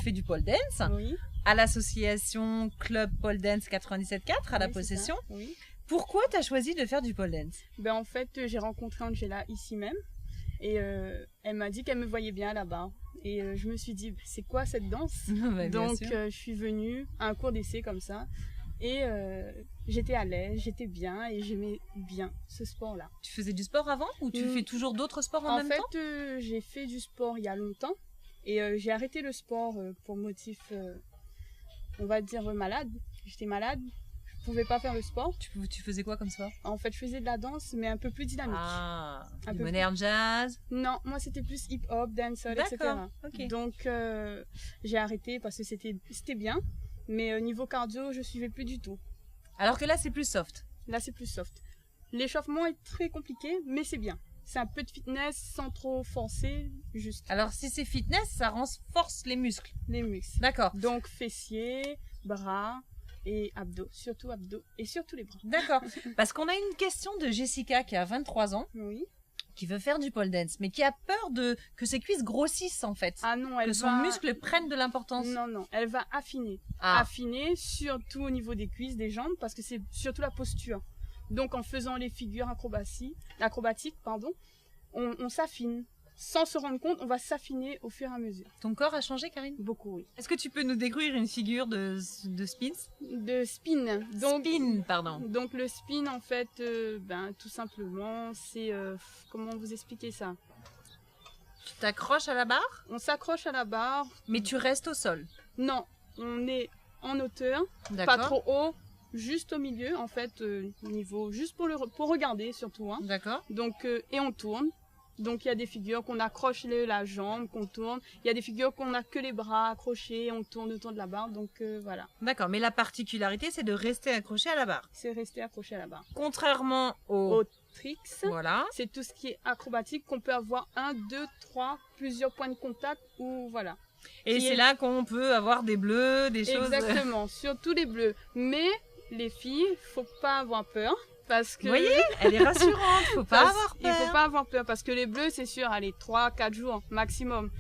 fais du pole dance Oui. à l'association Club Pole Dance 97.4 à la Oui, c'est Possession. ça, oui. Pourquoi tu as choisi de faire du pole dance? Ben, en fait, j'ai rencontré Angela ici même et elle m'a dit qu'elle me voyait bien là-bas. Et je me suis dit, c'est quoi cette danse? Bien Donc, sûr. je suis venue à un cours d'essai comme ça et j'étais à l'aise, j'étais bien et j'aimais bien ce sport-là. Tu faisais du sport avant ou tu fais toujours d'autres sports en En même fait, temps? j'ai fait du sport il y a longtemps et j'ai arrêté le sport pour motif, on va dire, malade. J'étais malade, je pouvais pas faire le sport. Tu faisais quoi comme sport? En fait, je faisais de la danse, mais un peu plus dynamique. Ah, Un du peu modern jazz. Non, moi c'était plus hip-hop, dancehall, etc. D'accord, ok. Donc j'ai arrêté parce que c'était bien, mais niveau cardio, je suivais plus du tout. Alors que là, c'est plus soft. Là, c'est plus soft. L'échauffement est très compliqué, mais c'est bien. C'est un peu de fitness sans trop forcer, juste Alors, si c'est fitness, ça renforce les muscles. les muscles. D'accord. Donc fessiers, bras et abdos et surtout les bras. D'accord. Parce qu'on a une question de Jessica qui a 23 ans, Oui. qui veut faire du pole dance, mais qui a peur que ses cuisses grossissent en fait. Ah non, Que son muscle prenne de l'importance. Non, elle va affiner. Ah. Affiner surtout au niveau des cuisses, des jambes, parce que c'est surtout la posture. Donc en faisant les figures acrobatiques, on s'affine. Sans se rendre compte, on va s'affiner au fur et à mesure. Ton corps a changé, Karine? Beaucoup, oui. Est-ce que tu peux nous décrire une figure de spins? De spin. Spin, pardon. Donc le spin, en fait, tout simplement, c'est... comment vous expliquer ça? Tu t'accroches à la barre, On s'accroche à la barre. mais tu restes au sol. Non, on est en hauteur, pas D'accord. trop haut, juste au milieu, en fait, niveau, juste pour regarder surtout. Hein. D'accord. Donc, et on tourne. Donc il y a des figures qu'on accroche la jambe, qu'on tourne. Il y a des figures qu'on a que les bras accrochés, on tourne autour de la barre. Donc voilà, D'accord, mais la particularité, c'est de rester accroché à la barre. c'est rester accroché à la barre. Contrairement au... Au tricks, Voilà. c'est tout ce qui est acrobatique qu'on peut avoir 1, 2, 3, plusieurs points de contact ou voilà. Et Qui c'est est- là qu'on peut avoir des bleus, des choses... Exactement, surtout les bleus. Mais les filles, faut pas avoir peur. Parce que... Vous voyez, elle est rassurante, faut pas Parce- avoir Il peur. faut pas avoir peur parce que les bleus, c'est sûr, allez, 3-4 jours maximum.